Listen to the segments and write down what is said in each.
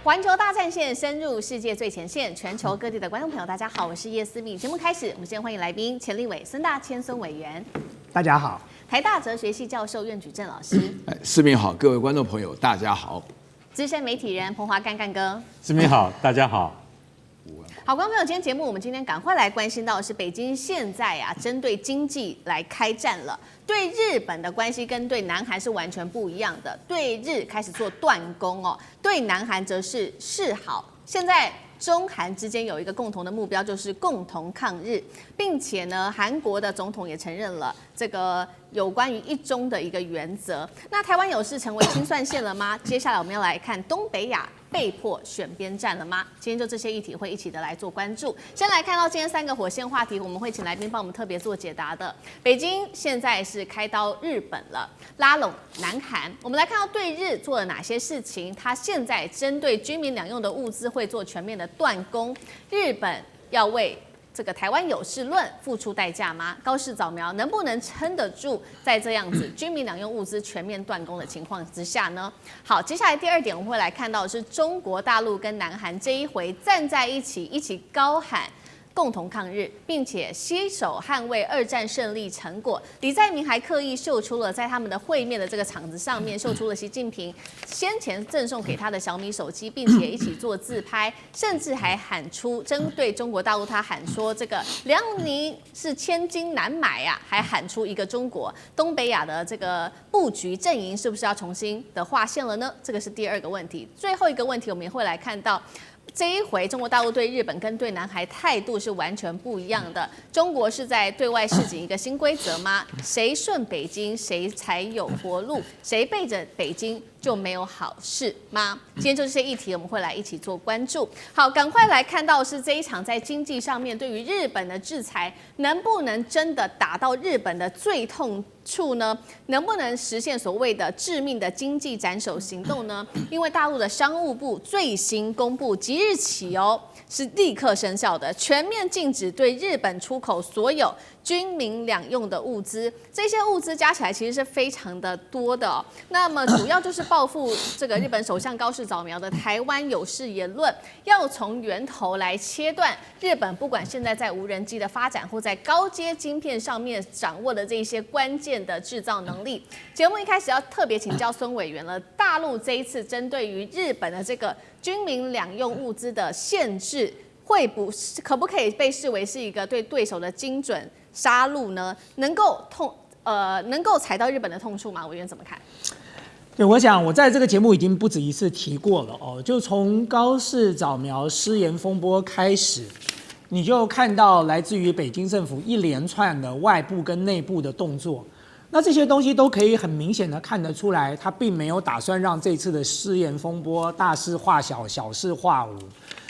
环球大战线深入世界最前线，全球各地的观众朋友，大家好，我是叶思敏。节目开始，我们先欢迎来宾钱立伟、孙大千孙委员。大家好。台大哲学系教授苑举正老师。思敏好，各位观众朋友，大家好。资深媒体人彭华干哥。思敏好，大家好。好，观众朋友，今天节目我们今天赶快来关心到的是北京现在针对经济来开战了。对日本的关系跟对南韩是完全不一样的，对日开始做断供哦，对南韩则是示好。现在中韩之间有一个共同的目标，就是共同抗日，并且呢，韩国的总统也承认了这个有关于一中的一个原则。那台湾有事成为清算线了吗？接下来我们要来看东北亚被迫选边站了吗？今天就这些议题会一起的来做关注。先来看到今天3个火线话题，我们会请来宾帮我们特别做解答的。北京现在是开刀日本了，拉拢南韩。我们来看到对日做了哪些事情？他现在针对军民两用的物资会做全面的断供，日本要为这个台湾有事论付出代价吗？高市早苗能不能撑得住在这样子军民两用物资全面断供的情况之下呢？好，接下来第2点我们会来看到的是中国大陆跟南韩这一回站在一起高喊共同抗日，并且携手捍卫2战胜利成果。李在明还刻意秀出了在他们的会面的这个场子上面，秀出了习近平先前赠送给他的小米手机，并且一起做自拍，甚至还喊出针对中国大陆，他喊说这个辽宁是千金难买啊，还喊出一个中国。东北亚的这个布局阵营是不是要重新的划线了呢？这个是第2个问题。最后一个问题，我们也会来看到。这一回，中国大陆对日本跟对南韩态度是完全不一样的。中国是在对外示警一个新规则吗？谁顺北京，谁才有活路？谁背着北京就没有好事吗？今天就这些议题，我们会来一起做关注。好，赶快来看到是这一场在经济上面对于日本的制裁，能不能真的打到日本的最痛处呢？能不能实现所谓的致命的经济斩首行动呢？因为大陆的商务部最新公布，即日起是立刻生效的，全面禁止对日本出口所有军民两用的物资。这些物资加起来其实是非常的多的那么主要就是报复这个日本首相高市早苗的台湾有事言论，要从源头来切断日本不管现在在无人机的发展或在高阶晶片上面掌握的这些关键的制造能力。节目一开始要特别请教孙委员了，大陆这一次针对于日本的这个军民两用物资的限制，可不可以被视为是一个对对手的精准杀戮呢？能够踩到日本的痛处吗？委员怎么看？对，我想我在这个节目已经不止一次提过了就从高市早苗失言风波开始，你就看到来自于北京政府一连串的外部跟内部的动作。那这些东西都可以很明显的看得出来，他并没有打算让这次的失言风波大事化小，小事化无。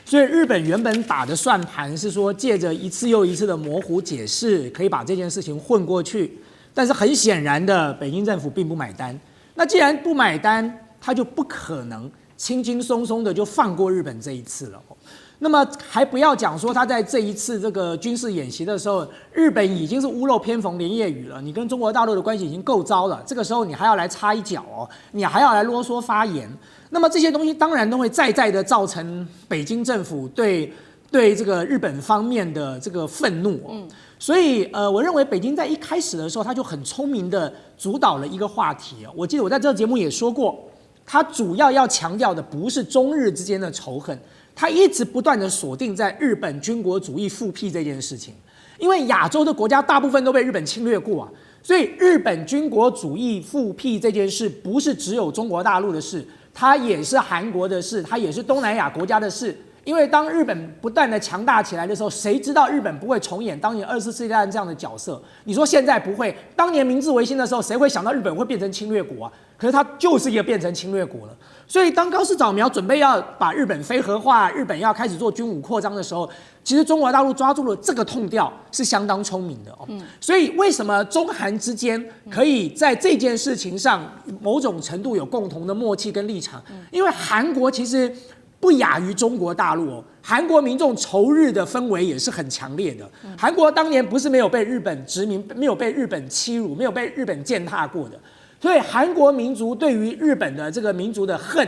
所以日本原本打的算盘是说，借着一次又一次的模糊解释，可以把这件事情混过去。但是很显然的，北京政府并不买单。那既然不买单，他就不可能轻轻松松的就放过日本这一次了。那么还不要讲说他在这一次这个军事演习的时候，日本已经是屋漏偏逢连夜雨了，你跟中国大陆的关系已经够糟了，这个时候你还要来插一脚你还要来啰嗦发言，那么这些东西当然都会再的造成北京政府对这个日本方面的这个愤怒所以我认为北京在一开始的时候，他就很聪明的主导了一个话题我记得我在这个节目也说过，他主要强调的不是中日之间的仇恨。他一直不断的锁定在日本军国主义复辟这件事情，因为亚洲的国家大部分都被日本侵略过所以日本军国主义复辟这件事不是只有中国大陆的事，它也是韩国的事，它也是东南亚国家的事。因为当日本不断的强大起来的时候，谁知道日本不会重演当年24世纪大战这样的角色？你说现在不会，当年明治维新的时候，谁会想到日本会变成侵略国可是它就是一个变成侵略国了。所以当高市早苗准备要把日本非核化，日本要开始做军武扩张的时候，其实中国大陆抓住了这个痛调，是相当聪明的所以为什么中韩之间可以在这件事情上某种程度有共同的默契跟立场？因为韩国其实不亚于中国大陆韩国民众仇日的氛围也是很强烈的。韩国当年不是没有被日本殖民，没有被日本欺辱，没有被日本践踏过的。所以韩国民族对于日本的这个民族的恨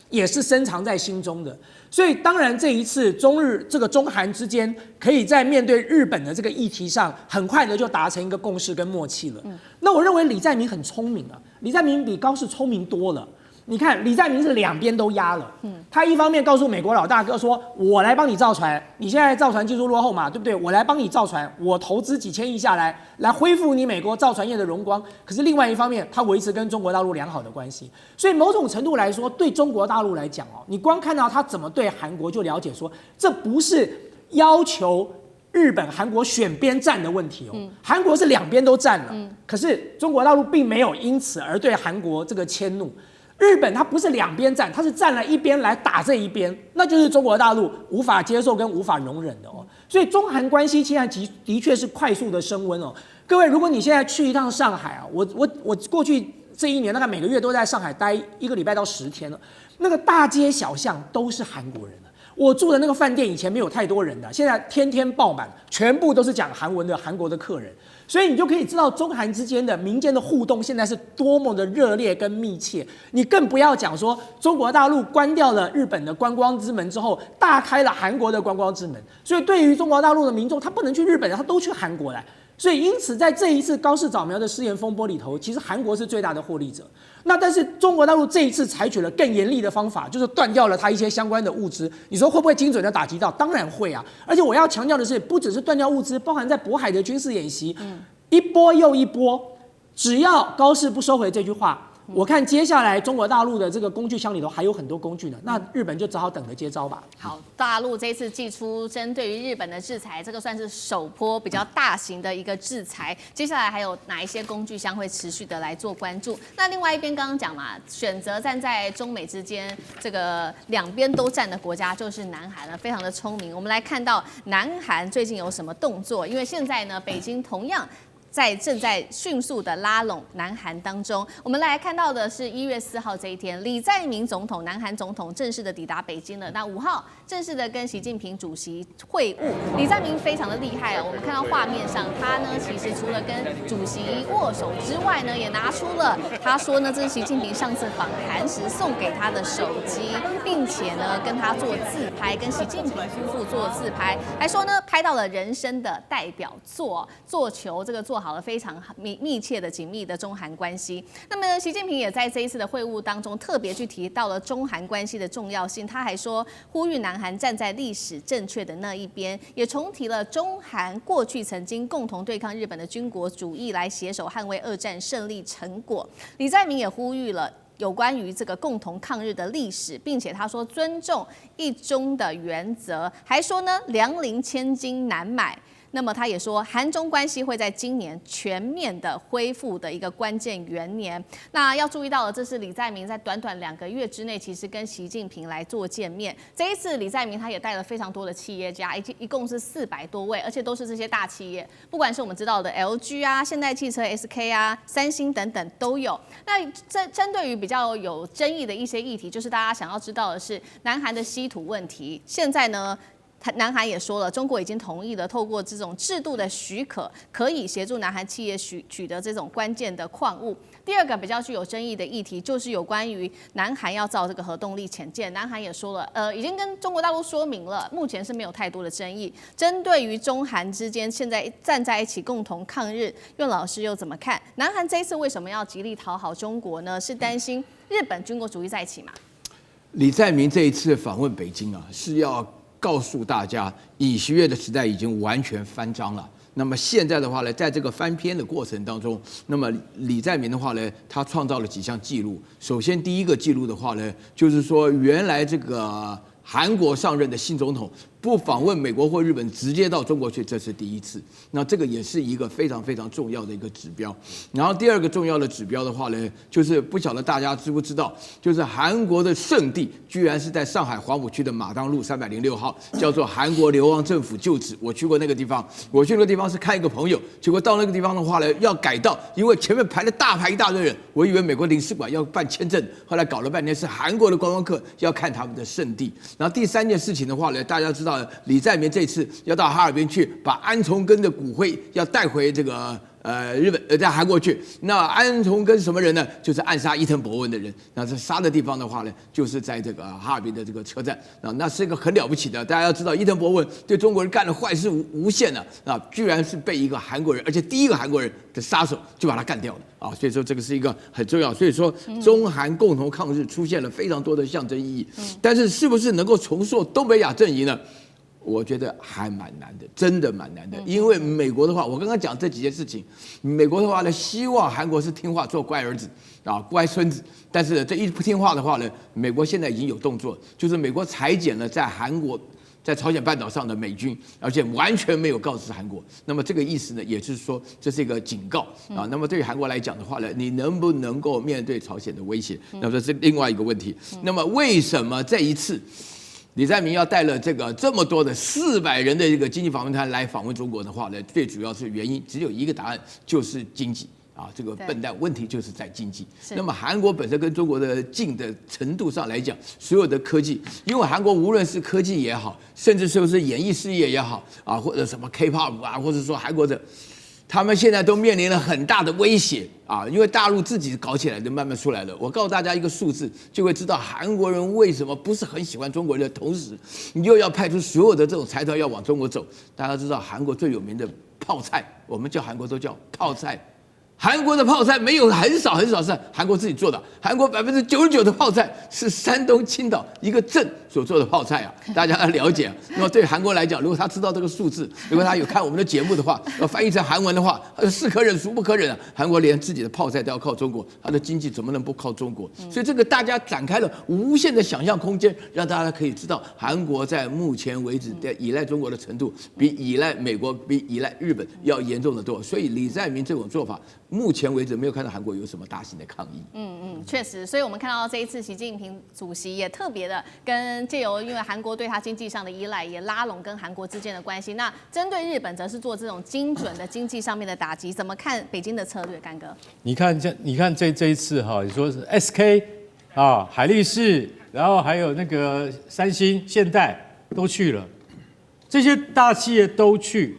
也是深藏在心中的。所以当然这一次中韩之间可以在面对日本的这个议题上，很快的就达成一个共识跟默契了。那我认为李在明很聪明啊，李在明比高市聪明多了。你看李在明是两边都压了，他一方面告诉美国老大哥说，我来帮你造船，你现在造船技术落后嘛，对不对？我来帮你造船，我投资几千亿下来恢复你美国造船业的荣光。可是另外一方面，他维持跟中国大陆良好的关系，所以某种程度来说，对中国大陆来讲你光看到他怎么对韩国，就了解说，这不是要求日本、韩国选边站的问题韩国是两边都站了，可是中国大陆并没有因此而对韩国这个迁怒。日本它不是两边站，它是站了一边来打这一边，那就是中国大陆无法接受跟无法容忍的所以中韩关系现在的确是快速的升温各位，如果你现在去一趟上海我过去这一年大概每个月都在上海待1个礼拜到10天了，那个大街小巷都是韩国人我住的那个饭店以前没有太多人的，现在天天爆满，全部都是讲韩文的韩国的客人，所以你就可以知道中韩之间的民间的互动现在是多么的热烈跟密切。你更不要讲说中国大陆关掉了日本的观光之门之后，大开了韩国的观光之门，所以对于中国大陆的民众，他不能去日本，他都去韩国来。所以因此在这一次高市早苗的失言风波里头，其实韩国是最大的获利者。那但是中国大陆这一次采取了更严厉的方法，就是断掉了它一些相关的物资。你说会不会精准的打击到？当然会啊！而且我要强调的是，不只是断掉物资，包含在渤海的军事演习，一波又一波。只要高市不收回这句话，我看接下来中国大陆的这个工具箱里头还有很多工具呢，那日本就只好等着接招吧。好，大陆这次祭出针对于日本的制裁，这个算是首波比较大型的一个制裁。接下来还有哪一些工具箱会持续的来做关注？那另外一边刚刚讲嘛，选择站在中美之间这个两边都站的国家就是南韩了，非常的聪明。我们来看到南韩最近有什么动作？因为现在呢，北京同样正在迅速的拉拢南韩当中，我们来看到的是1月4号这一天，李在明总统，南韩总统正式的抵达北京了。那5号正式的跟习近平主席会晤。李在明非常的厉害我们看到画面上，他呢其实除了跟主席握手之外呢，也拿出了他说呢这是习近平上次访韩时送给他的手机，并且呢跟他做自拍，跟习近平夫妇做自拍，还说呢拍到了人生的代表作，做球这个做好了非常密切的紧密的中韩关系。那么习近平也在这一次的会晤当中特别去提到了中韩关系的重要性，他还说呼吁南韩站在历史正确的那一边，也重提了中韩过去曾经共同对抗日本的军国主义，来携手捍卫2战胜利成果。李在明也呼吁了有关于这个共同抗日的历史，并且他说尊重一中的原则，还说呢粮林千金难买。那么他也说，韩中关系会在今年全面的恢复的一个关键元年。那要注意到的，这是李在明在短短2个月之内，其实跟习近平来做见面。这一次李在明他也带了非常多的企业家，一共是400多位，而且都是这些大企业，不管是我们知道的 LG 啊、现代汽车、SK 啊、三星等等都有。那针对于比较有争议的一些议题，就是大家想要知道的是南韩的稀土问题。现在呢，南韩也说了，中国已经同意了，透过这种制度的许可，可以协助南韩企业取得这种关键的矿物。第二个比较具有争议的议题，就是有关于南韩要造这个核动力潜舰。南韩也说了，已经跟中国大陆说明了，目前是没有太多的争议。针对于中韩之间现在站在一起共同抗日，苑老师又怎么看？南韩这一次为什么要极力讨好中国呢？是担心日本军国主义再起吗？李在明这一次访问北京是要告诉大家，尹锡悦的时代已经完全翻章了。那么现在的话呢，在这个翻篇的过程当中，那么李在明的话呢，他创造了几项记录。首先，第一个记录的话呢，就是说原来这个韩国上任的新总统不访问美国或日本，直接到中国去，这是第一次。那这个也是一个非常非常重要的一个指标。然后第二个重要的指标的话呢，就是不晓得大家知不知道，就是韩国的圣地居然是在上海黄浦区的马当路306号，叫做韩国流亡政府旧址。我去过那个地方，我去那个地方是看一个朋友，结果到那个地方的话呢，要改道，因为前面排了大排一大堆人，我以为美国领事馆要办签证，后来搞了半天是韩国的观光客要看他们的圣地。然后第三件事情的话呢，大家知道李在明这次要到哈尔滨去，把安重根的骨灰要带回这个日本在韩国去。那安重根什么人呢？就是暗杀伊藤博文的人。那这杀的地方的话呢，就是在这个哈尔滨的这个车站。那是一个很了不起的。大家要知道，伊藤博文对中国人干的坏事无限了居然是被一个韩国人，而且第一个韩国人的杀手就把他干掉了啊！所以说这个是一个很重要。所以说中韩共同抗日出现了非常多的象征意义。但是是不是能够重塑东北亚阵营呢？我觉得还蛮难的，真的蛮难的。因为美国的话，我刚刚讲这几件事情，美国的话呢，希望韩国是听话，做乖儿子乖孙子。但是这一不听话的话呢，美国现在已经有动作，就是美国裁减了在韩国、在朝鲜半岛上的美军，而且完全没有告知韩国。那么这个意思呢，也就是说这是一个警告那么对于韩国来讲的话呢，你能不能够面对朝鲜的威胁？那么这是另外一个问题。那么为什么这一次？李在明要带了这么多的400人的这个经济访问团来访问中国的话呢，最主要是原因只有一个答案，就是经济这个笨蛋问题就是在经济。那么韩国本身跟中国的近的程度上来讲，所有的科技，因为韩国无论是科技也好，甚至说是演艺事业也好或者什么 K-pop 或者说韩国的。他们现在都面临了很大的威胁因为大陆自己搞起来的慢慢出来了。我告诉大家一个数字，就会知道韩国人为什么不是很喜欢中国人的同时，你又要派出所有的这种财团要往中国走。大家知道韩国最有名的泡菜，我们叫韩国都叫泡菜。韩国的泡菜没有很少是韩国自己做的，韩国99%的泡菜是山东青岛一个镇所做的泡菜大家要了解那么对韩国来讲，如果他知道这个数字，如果他有看我们的节目的话，要翻译成韩文的话，是可忍孰不可忍韩国连自己的泡菜都要靠中国，他的经济怎么能不靠中国？所以这个大家展开了无限的想象空间，让大家可以知道韩国在目前为止的依赖中国的程度，比依赖美国、比依赖日本要严重得多。所以李在明这种做法，目前为止没有看到韩国有什么大型的抗议。确实，所以我们看到这一次习近平主席也特别的借由因为韩国对他经济上的依赖，也拉拢跟韩国之间的关系。那针对日本，则是做这种精准的经济上面的打击。怎么看北京的策略，干哥？你看这一次你说是 SK 海力士，然后还有那个三星、现代都去了，这些大企业都去，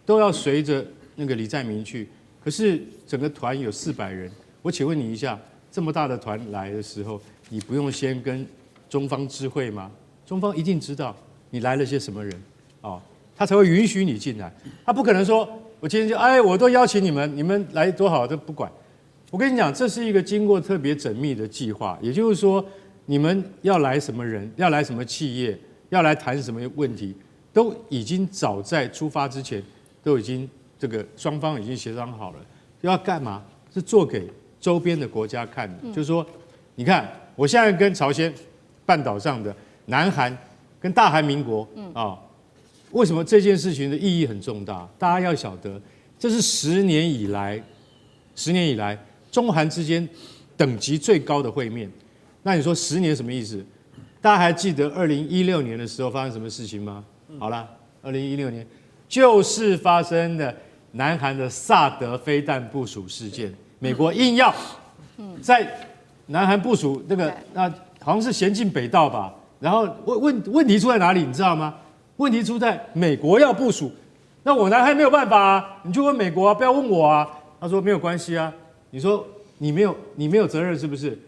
都要随着那个李在明去。可是整个团有400人，我请问你一下，这么大的团来的时候，你不用先跟中方知会吗？中方一定知道你来了些什么人他才会允许你进来。他不可能说我今天就我都邀请你们，你们来多好都不管。我跟你讲，这是一个经过特别缜密的计划，也就是说，你们要来什么人，要来什么企业，要来谈什么问题，都已经早在出发之前都已经这个双方已经协商好了，要干嘛？是做给周边的国家看的，就是说，你看，我现在跟朝鲜半岛上的南韩跟大韩民国为什么这件事情的意义很重大？大家要晓得，这是10年以来中韩之间等级最高的会面。那你说10年什么意思？大家还记得2016年的时候发生什么事情吗？好了，2016年就是发生的南韩的萨德飞弹部署事件，美国硬要在南韩部署那好像是咸镜北道吧，然后问题出在哪里？你知道吗？问题出在美国要部署，那我南韩没有办法你就问美国不要问我他说没有关系你说你没有责任是不是？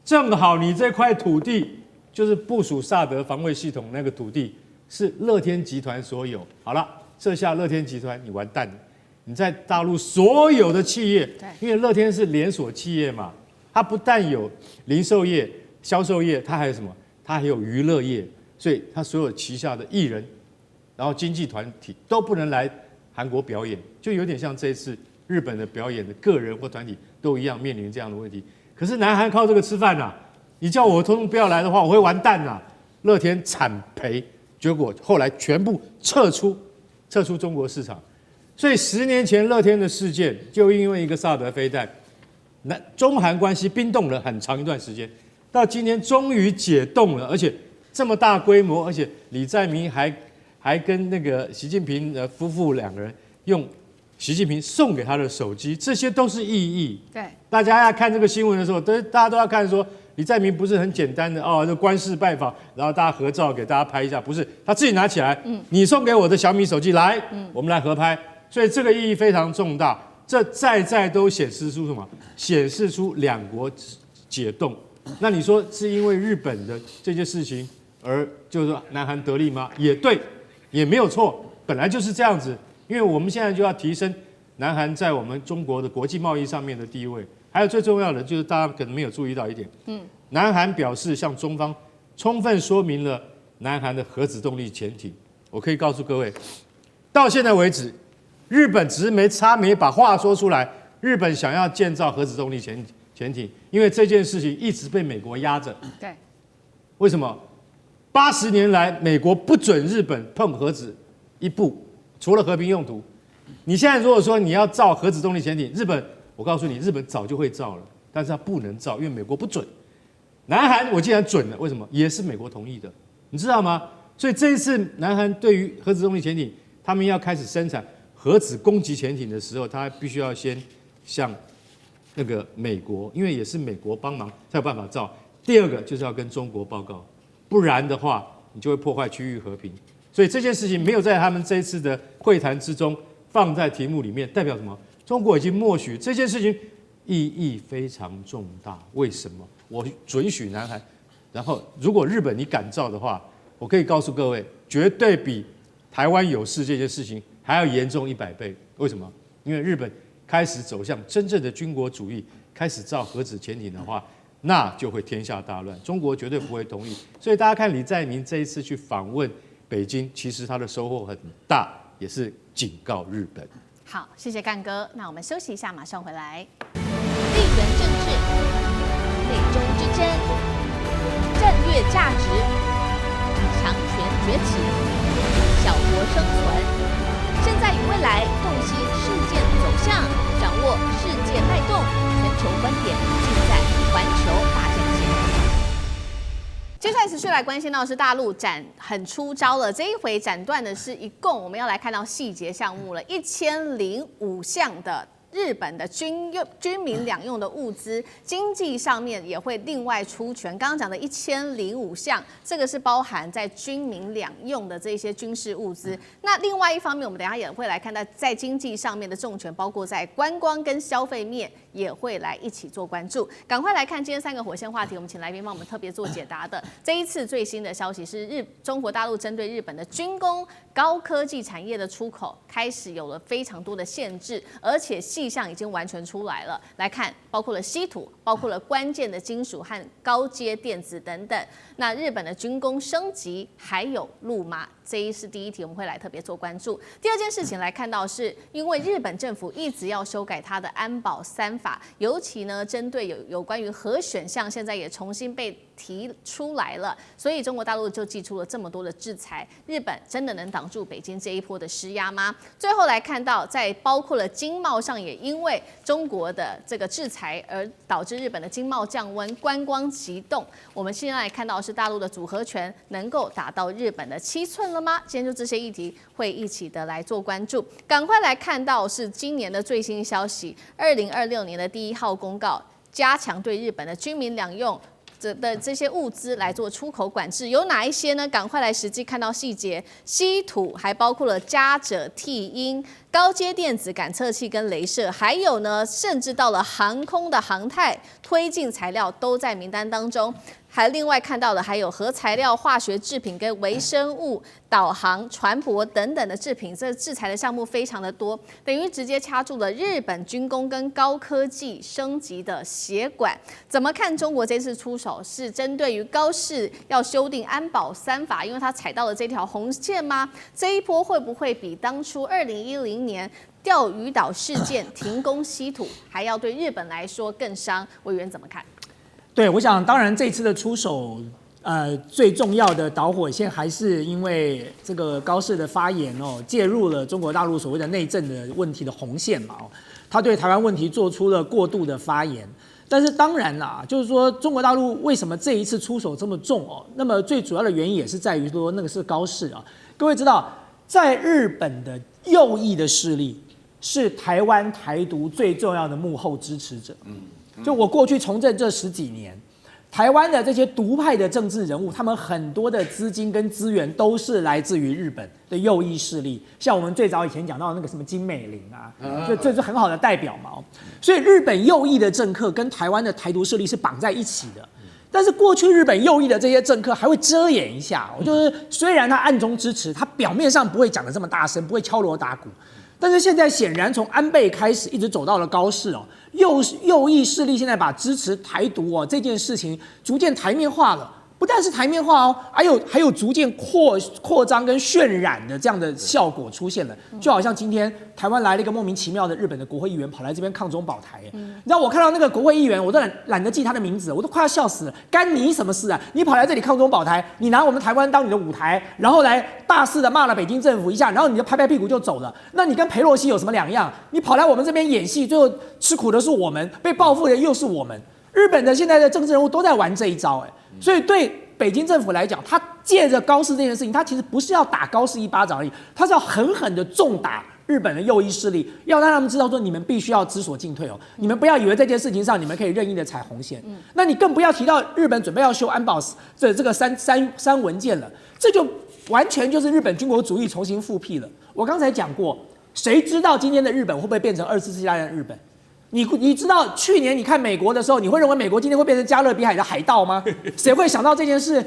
正好你这块土地就是部署萨德防卫系统那个土地是乐天集团所有，好了，这下乐天集团你完蛋了，你在大陆所有的企业，因为乐天是连锁企业嘛，它不但有零售业、销售业，它还有什么？它还有娱乐业，所以它所有旗下的艺人，然后经纪团体都不能来韩国表演，就有点像这一次日本的表演的个人或团体都一样面临这样的问题。可是南韩靠这个吃饭你叫我通通不要来的话，我会完蛋乐天惨赔，结果后来全部撤出中国市场。所以10年前乐天的事件，就因为一个萨德飞弹，中韩关系冰冻了很长一段时间，到今天终于解冻了，而且这么大规模，而且李在明还跟那个习近平夫妇2个人用习近平送给他的手机，这些都是意义。对，大家要看这个新闻的时候，大家都要看说李在明不是很简单的这官事拜访，然后大家合照给大家拍一下，不是他自己拿起来，你送给我的小米手机来，我们来合拍，所以这个意义非常重大。这在都显示出什么？显示出两国解冻。那你说是因为日本的这件事情而就是说南韩得利吗？也对，也没有错，本来就是这样子。因为我们现在就要提升南韩在我们中国的国际贸易上面的地位。还有最重要的就是大家可能没有注意到一点，南韩表示向中方充分说明了南韩的核子动力潜艇。我可以告诉各位，到现在为止，日本只是没把话说出来。日本想要建造核子动力潜艇，因为这件事情一直被美国压着。对，为什么？80年来，美国不准日本碰核子一步，除了和平用途。你现在如果说你要造核子动力潜艇，日本，我告诉你，日本早就会造了，但是它不能造，因为美国不准。南韩我竟然准了，为什么？也是美国同意的，你知道吗？所以这一次南韩对于核子动力潜艇，他们要开始生产核子攻击潜艇的时候，他必须要先向那个美国，因为也是美国帮忙才有办法造。第二个就是要跟中国报告，不然的话你就会破坏区域和平。所以这件事情没有在他们这一次的会谈之中放在题目里面，代表什么？中国已经默许这件事情意义非常重大。为什么？我准许南韩，然后如果日本你敢造的话，我可以告诉各位，绝对比台湾有事这件事情还要严重100倍。为什么？因为日本开始走向真正的军国主义，开始造核子潜艇的话，那就会天下大乱。中国绝对不会同意。所以大家看李在明这一次去访问北京，其实他的收获很大，也是警告日本。好，谢谢干哥。那我们休息一下，马上回来。地缘政治、美中之争、战略价值、强权崛起、小国生存。现在与未来洞悉事件走向，掌握世界脉动，全球观点尽在环球大战线。接下来持续来关心到是大陆很出招了，这一回斩断的是一共我们要来看到细节项目了，1005项的日本的军民两用的物资，经济上面也会另外出拳。刚刚讲的1005项，这个是包含在军民两用的这些军事物资。那另外一方面，我们等一下也会来看到在经济上面的重拳，包括在观光跟消费面也会来一起做关注。赶快来看今天3个火线话题，我们请来宾帮我们特别做解答的。这一次最新的消息是中国大陆针对日本的军工高科技产业的出口开始有了非常多的限制，而且迹象已经完全出来了。来看，包括了稀土，包括了关键的金属和高阶电子等等。那日本的军工升级还有路吗？这是第一题，我们会来特别做关注。第二件事情来看到是，因为日本政府一直要修改它的安保3法，尤其呢针对有关于核选项，现在也重新被提出来了，所以中国大陆就祭出了这么多的制裁。日本真的能挡住北京这一波的施压吗？最后来看到，在包括了经贸上，也因为中国的这个制裁而导致日本的经贸降温，观光急冻。我们现在来看到是大陆的组合拳能够打到日本的7寸了吗？今天就这些议题会一起的来做关注。赶快来看到是今年的最新消息，2026年的第1号公告，加强对日本的军民两用的这些物资来做出口管制，有哪一些呢？赶快来实际看到细节。稀土还包括了加锗锑铟、高阶电子感测器跟雷射，还有呢，甚至到了航空的航太推进材料都在名单当中。还另外看到的还有核材料、化学制品跟微生物、导航、船舶等等的制品，这制裁的项目非常的多，等于直接掐住了日本军工跟高科技升级的血管。怎么看中国这次出手是针对于高市要修订安保3法，因为它踩到了这条红线吗？这一波会不会比当初2010年钓鱼岛事件停工稀土还要对日本来说更伤？委员怎么看？对，我想当然这次的出手，最重要的导火线还是因为这个高市的发言哦，介入了中国大陆所谓的内政的问题的红线嘛哦，他对台湾问题做出了过度的发言。但是当然啦，就是说中国大陆为什么这一次出手这么重哦？那么最主要的原因也是在于说那个是高市啊。各位知道，在日本的右翼的势力是台湾台独最重要的幕后支持者。就我过去从政这10几年，台湾的这些独派的政治人物，他们很多的资金跟资源都是来自于日本的右翼势力，像我们最早以前讲到的那个什么金美玲啊，这是很好的代表嘛。所以日本右翼的政客跟台湾的台独势力是绑在一起的。但是过去日本右翼的这些政客还会遮掩一下，就是虽然他暗中支持，他表面上不会讲得这么大声，不会敲锣打鼓。但是现在显然从安倍开始，一直走到了高市哦，右翼势力现在把支持台独这件事情逐渐台面化了。不但是台面化哦，还有逐渐扩张跟渲染的这样的效果出现了，就好像今天台湾来了一个莫名其妙的日本的国会议员跑来这边抗中保台，你知道我看到那个国会议员，我都懒得记他的名字，我都快要笑死了，干你什么事啊？你跑来这里抗中保台，你拿我们台湾当你的舞台，然后来大肆的骂了北京政府一下，然后你就拍拍屁股就走了，那你跟裴洛西有什么两样？你跑来我们这边演戏，最后吃苦的是我们，被报复的又是我们。日本的现在的政治人物都在玩这一招，所以对北京政府来讲，他借着高市这件事情，他其实不是要打高市一巴掌而已，他是要狠狠的重打日本的右翼势力，要让他们知道说，你们必须要知所进退哦，你们不要以为这件事情上你们可以任意的踩红线，那你更不要提到日本准备要修安保这个三文件了，这就完全就是日本军国主义重新复辟了。我刚才讲过，谁知道今天的日本会不会变成24世纪大战的日本？你知道去年你看美国的时候，你会认为美国今天会变成加勒比海的海盗吗？谁会想到这件事？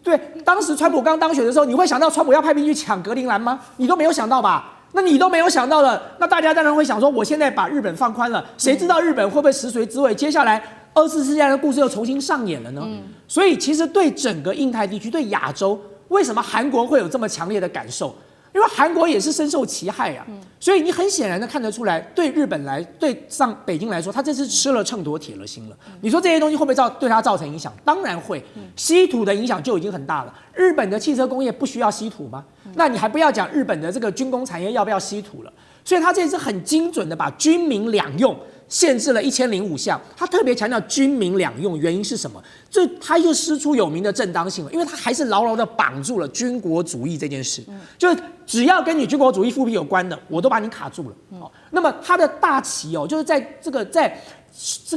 对，当时川普刚当选的时候，你会想到川普要派兵去抢格陵兰吗？你都没有想到吧？那你都没有想到了，那大家当然会想说，我现在把日本放宽了，谁知道日本会不会食髓知味？接下来24世纪的故事又重新上演了呢？所以其实对整个印太地区、对亚洲，为什么韩国会有这么强烈的感受？因为韩国也是深受其害啊，所以你很显然的看得出来，对日本对北京来说，他这次吃了秤砣铁了心了。你说这些东西会不会对他造成影响？当然会，稀土的影响就已经很大了。日本的汽车工业不需要稀土吗？那你还不要讲日本的这个军工产业要不要稀土了。所以他这次很精准的把军民两用限制了1005项，他特别强调军民两用，原因是什么？这他又师出有名的正当性了，因为他还是牢牢的绑住了军国主义这件事，就是只要跟你军国主义复辟有关的，我都把你卡住了。那么他的大旗就是在这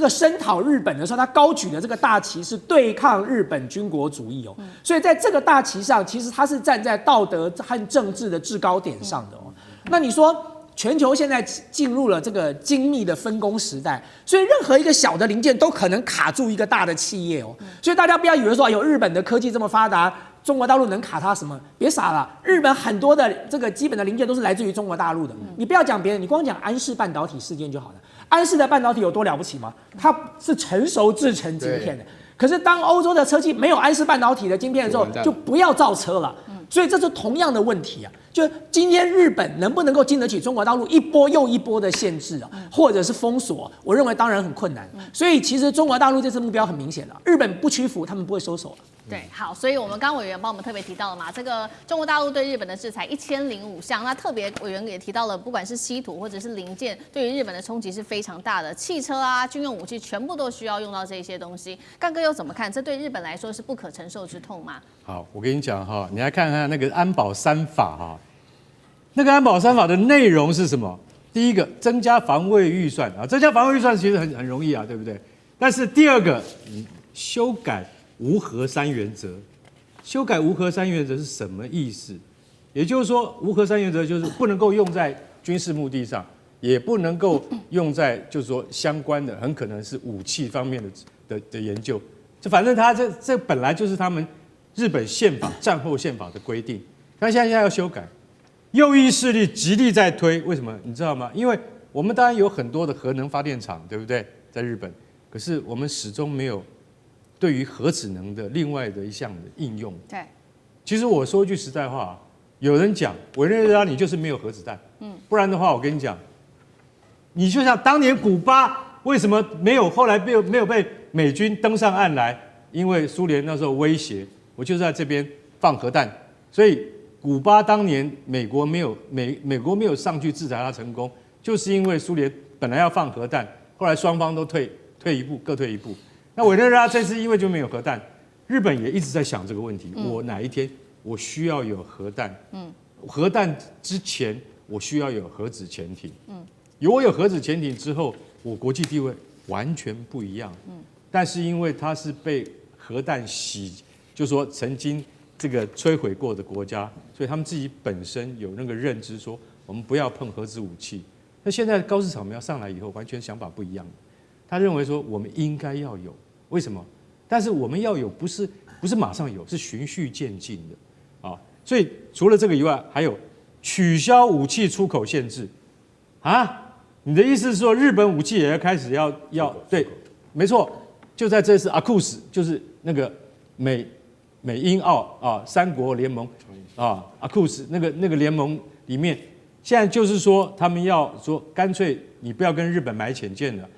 个声讨日本的时候，他高举的这个大旗是对抗日本军国主义所以在这个大旗上，其实他是站在道德和政治的制高点上的那你说？全球现在进入了这个精密的分工时代，所以任何一个小的零件都可能卡住一个大的企业所以大家不要以为说有日本的科技这么发达，中国大陆能卡它什么？别傻了，日本很多的这个基本的零件都是来自于中国大陆的。你不要讲别人，你光讲安氏半导体事件就好了。安氏的半导体有多了不起吗？它是成熟制成晶片的。可是当欧洲的车企没有安氏半导体的晶片的时候，就不要造车了。所以这是同样的问题啊。就今天日本能不能够经得起中国大陆一波又一波的限制或者是封锁？我认为当然很困难。所以其实中国大陆这次目标很明显了，日本不屈服，他们不会收手了。对，好，所以我们刚委员帮我们特别提到了嘛，这个中国大陆对日本的制裁1005项，那特别委员也提到了，不管是稀土或者是零件，对于日本的冲击是非常大的，汽车啊、军用武器全部都需要用到这些东西。干哥又怎么看？这对日本来说是不可承受之痛吗？好，我跟你讲你来看看那个安保3法那个安保3法的内容是什么？第一个，增加防卫预算增加防卫预算其实很容易对不对？但是第二个，修改无核3原则。修改无核3原则是什么意思？也就是说，无核3原则就是不能够用在军事目的上，也不能够用在就是说相关的很可能是武器方面的研究。就反正它这本来就是他们日本宪法战后宪法的规定，但现在要修改。右翼势力极力在推，为什么？你知道吗？因为我们当然有很多的核能发电厂，对不对？在日本，可是我们始终没有对于核子能的另外的一项的应用。对，其实我说句实在话，有人讲委内瑞拉你就是没有核子弹，不然的话，我跟你讲，你就像当年古巴为什么后来没有被美军登上岸来？因为苏联那时候威胁，我就在这边放核弹，所以古巴当年美国没有上去制裁它成功，就是因为苏联本来要放核弹，后来双方都退一步，各退一步。那委内瑞拉这次因为就没有核弹，日本也一直在想这个问题：我哪一天我需要有核弹？核弹之前我需要有核子潜艇。我有核子潜艇之后，我国际地位完全不一样。但是因为它是被核弹就是说曾经这个摧毁过的国家，所以他们自己本身有那个认知，说我们不要碰核子武器。那现在高市早苗上来以后，完全想法不一样。他认为说我们应该要有，为什么？但是我们要有不是马上有，是循序渐进的啊。所以除了这个以外，还有取消武器出口限制啊。你的意思是说，日本武器也要开始要对，没错，就在这次AUKUS，就是那个美英澳啊三国联盟啊AUKUS那个联盟里面，现在就是说他们要说干脆你不要跟日本买潜舰了，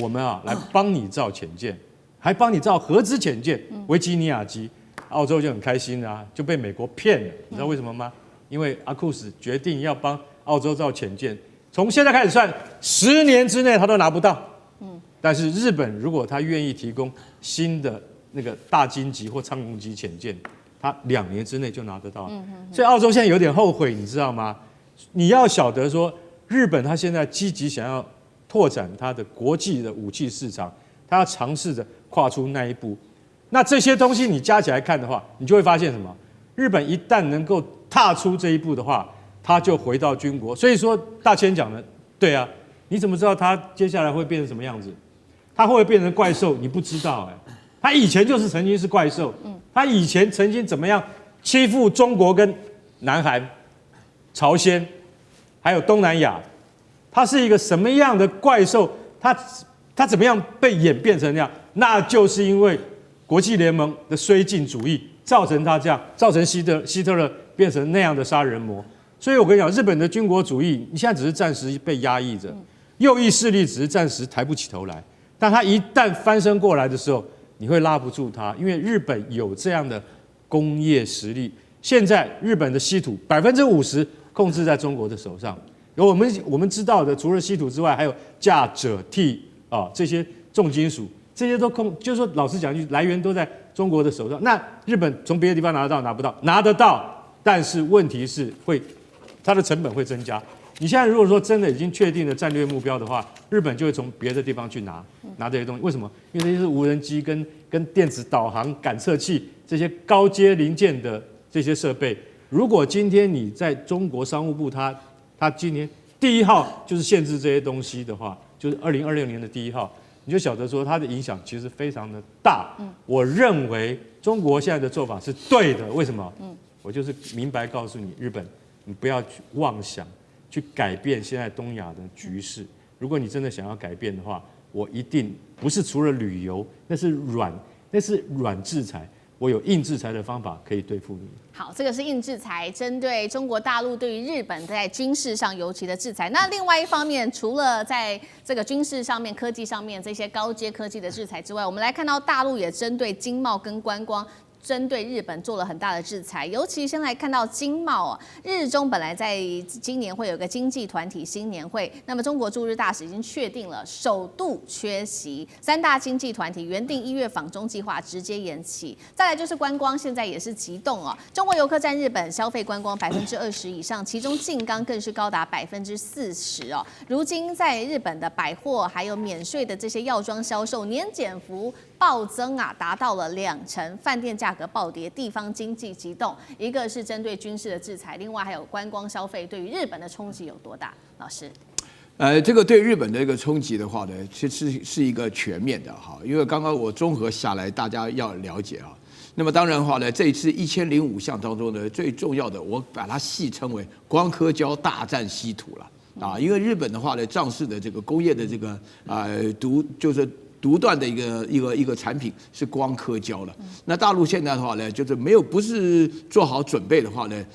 我们来帮你造潜舰，还帮你造核子潜舰维吉尼亚级，澳洲就很开心啊，就被美国骗了，你知道为什么吗？因为AUKUS决定要帮澳洲造潜舰。从现在开始算，10年之内他都拿不到。但是日本如果他愿意提供新的那个大鲸级或苍龙级潜舰，他2年之内就拿得到。所以澳洲现在有点后悔，你知道吗？你要晓得说，日本他现在积极想要拓展他的国际的武器市场，他要尝试着跨出那一步。那这些东西你加起来看的话，你就会发现什么？日本一旦能够踏出这一步的话，他就回到军国。所以说大千讲的对啊，你怎么知道他接下来会变成什么样子？他会不会变成怪兽？你不知道他以前就是曾经是怪兽，他以前曾经怎么样欺负中国跟南韩、朝鲜，还有东南亚，他是一个什么样的怪兽？他怎么样被演变成那样？那就是因为国际联盟的绥靖主义造成他这样，造成希特勒变成那样的杀人魔。所以我跟你讲，日本的军国主义，你现在只是暂时被压抑着，右翼势力只是暂时抬不起头来，但他一旦翻身过来的时候，你会拉不住他，因为日本有这样的工业实力。现在日本的稀土50%控制在中国的手上，有我们知道的，除了稀土之外，还有钾、锗、锑这些重金属，这些都就是说老实讲，来源都在中国的手上。那日本从别的地方拿得到拿不到？拿得到，但是问题是它的成本会增加。你现在如果说真的已经确定了战略目标的话，日本就会从别的地方去拿这些东西。为什么？因为这些是无人机跟电子导航感测器这些高阶零件的这些设备。如果今天你在中国商务部它今天第1号就是限制这些东西的话，就是2026年的第1号，你就晓得说它的影响其实非常的大。我认为中国现在的做法是对的。为什么？我就是明白告诉你，日本，你不要去妄想去改变现在东亚的局势。如果你真的想要改变的话，我一定不是除了旅游，那是软制裁。我有硬制裁的方法可以对付你。好，这个是硬制裁，针对中国大陆对于日本在军事上尤其的制裁。那另外一方面，除了在这个军事上面、科技上面这些高阶科技的制裁之外，我们来看到大陆也针对经贸跟观光，针对日本做了很大的制裁。尤其先来看到经贸日中本来在今年会有个经济团体新年会，那么中国驻日大使已经确定了首度缺席，3大经济团体原定1月访中计划直接延期。再来就是观光，现在也是急动中国游客占日本消费观光20%以上，其中静冈更是高达40%如今在日本的百货还有免税的这些药妆销售年减幅暴增达到了20%，饭店价格暴跌，地方经济急动。一个是针对军事的制裁，另外还有观光消费对于日本的冲击有多大？老师，这个对日本的一个冲击的话呢，其实是一个全面的哈，因为刚刚我综合下来，大家要了解那么当然的话呢，这一次1005项当中呢，最重要的我把它戏称为光刻胶大战稀土了因为日本的话呢，仗势的这个工业的这个就是独断的一个产品是光刻胶了。那大陆现在的话呢，就是不是做好准备的话呢，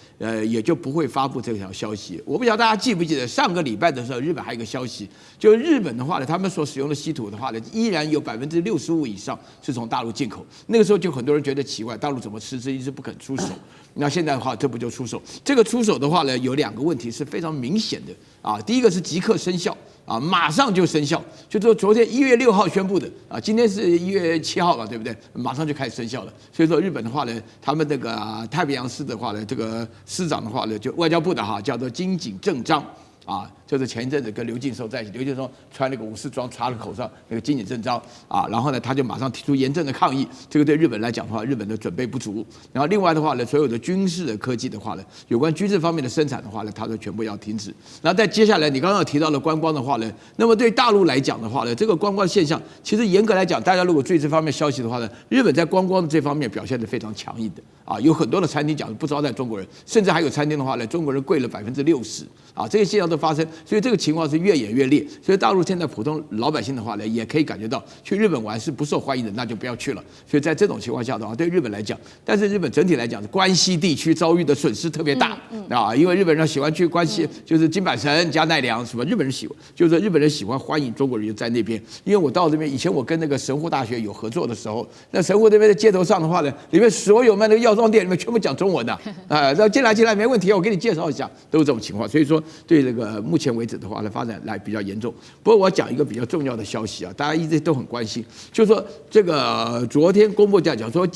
也就不会发布这条消息。我不晓得大家记不记得上个礼拜的时候，日本还有一个消息，就是日本的话呢，他们所使用的稀土的话呢，依然有65%以上是从大陆进口。那个时候就很多人觉得奇怪，大陆怎么迟迟一直不肯出手？那现在的话，这不就出手？这个出手的话呢，有2个问题是非常明显的第一个是即刻生效。马上就生效，就说昨天1月6号宣布的今天是1月7号嘛，对不对？马上就开始生效了。所以说日本的话呢，他们那个太平洋司的话呢，这个司长的话呢，就外交部的叫做金井正章啊，就是前一阵子跟刘敬寿在一起，刘敬寿穿那个武士装，插了口罩那个金井正章啊，然后呢，他就马上提出严正的抗议。这个对日本来讲的话，日本的准备不足。然后另外的话呢，所有的军事的科技的话呢，有关军事方面的生产的话呢，他都全部要停止。然后再接下来，你刚刚有提到了观光的话呢，那么对大陆来讲的话呢，这个观光现象，其实严格来讲，大家如果注意这方面消息的话呢，日本在观光的这方面表现得非常强硬的啊，有很多的餐厅讲不招待中国人，甚至还有餐厅的话呢，中国人贵了60%啊，这些现象都发生，所以这个情况是越演越烈。所以大陆现在普通老百姓的话呢，也可以感觉到去日本玩是不受欢迎的，那就不要去了。所以在这种情况下的话，对日本来讲，但是日本整体来讲，关西地区遭遇的损失特别大啊，因为日本人喜欢去关西，就是金板神加奈良什么，日本人喜欢，就是日本人喜欢欢迎中国人在那边。因为我到这边以前，我跟那个神户大学有合作的时候，那神户那边的街头上的话呢，里面所有卖那个药妆店里面全部讲中文的啊，进来没问题，我给你介绍一下，都是这种情况。所以说，对这个目前为止的话呢，发展来比较严重。不过我要讲一个比较重要的消息啊，大家一直都很关心，就是说这个昨天公布讲说，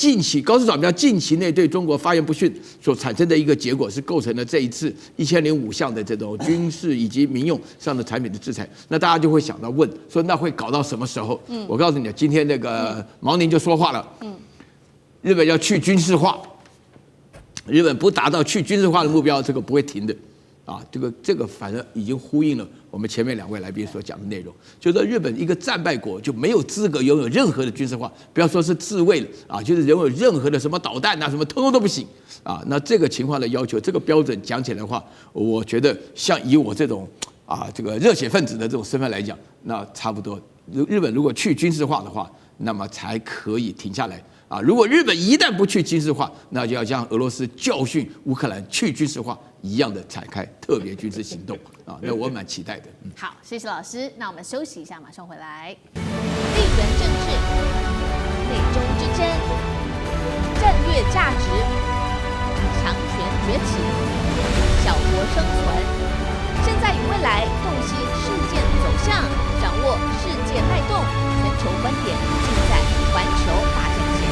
高市早苗近期内对中国发言不逊所产生的一个结果，是构成了这一次1005项的这种军事以及民用上的产品的制裁。那大家就会想到问说，那会搞到什么时候？我告诉你，今天那个毛宁就说话了，日本要去军事化，日本不达到去军事化的目标，这个不会停的。啊，这个反正已经呼应了我们前面2位来宾所讲的内容，就是说日本一个战败国就没有资格拥有任何的军事化，不要说是自卫了啊，就是拥有任何的什么导弹啊什么，通通都不行啊。那这个情况的要求，这个标准讲起来的话，我觉得像以我这种这个热血分子的这种身份来讲，那差不多，日本如果去军事化的话，那么才可以停下来。啊，如果日本一旦不去军事化，那就要像俄罗斯教训乌克兰去军事化一样的展开特别军事行动啊，那我蛮期待的。好，谢谢老师。那我们休息一下，马上回来。地缘政治、美中之争、战略价值、强权崛起、小国生存，现在与未来洞悉事件走向，掌握世界脉动，全球观点尽在环球大战线。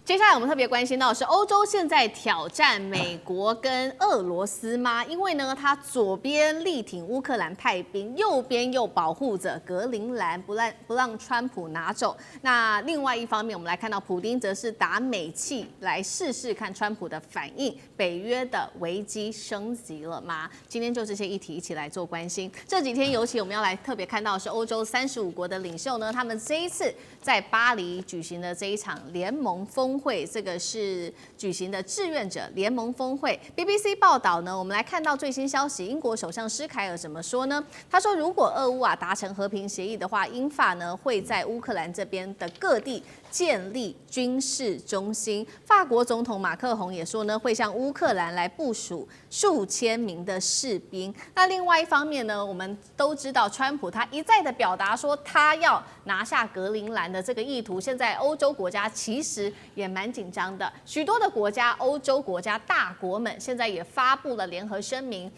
接下来我们特别关心到的是欧洲现在挑战美国跟俄罗斯吗？因为呢，它左边力挺乌克兰派兵，右边又保护着格陵兰，不让川普拿走。那另外一方面，我们来看到普丁则是打美气来试试看川普的反应。北约的危机升级了吗？今天就这些议题一起来做关心。这几天尤其我们要来特别看到的是欧洲35国的领袖呢，他们这一次在巴黎举行的这一场联盟峰会，这个是举行的志愿者联盟峰会。BBC 报道呢，我们来看到最新消息，英国首相施凯尔怎么说呢？他说，如果俄乌达成和平协议的话，英法呢会在乌克兰这边的各地建立军事中心。法国总统马克宏也说呢，会向乌克兰来部署数千名的士兵。那另外一方面呢，我们都知道，川普他一再的表达说他要拿下格陵兰的这个意图，现在欧洲国家其实也蛮紧张的，许多的国家，欧洲国家大国们现在也发布了联合声明。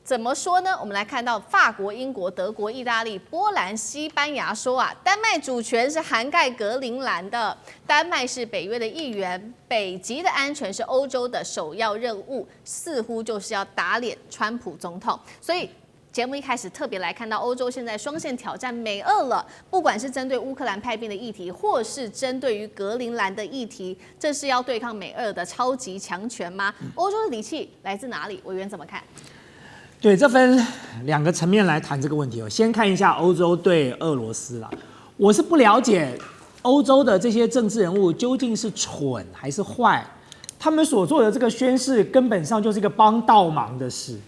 怎么说呢？我们来看到法国、英国、德国、意大利、波兰、西班牙说啊，丹麦主权是涵盖格陵兰的，丹麦是北约的一员，北极的安全是欧洲的首要任务，似乎就是要打脸川普总统。所以节目一开始特别来看到欧洲现在双线挑战美俄了，不管是针对乌克兰派兵的议题，或是针对于格陵兰的议题，这是要对抗美俄的超级强权吗？欧洲的底气来自哪里？委员怎么看？对，这分2个层面来谈这个问题哦。先看一下欧洲对俄罗斯啦，我是不了解欧洲的这些政治人物究竟是蠢还是坏，他们所做的这个宣誓根本上就是一个帮倒忙的事。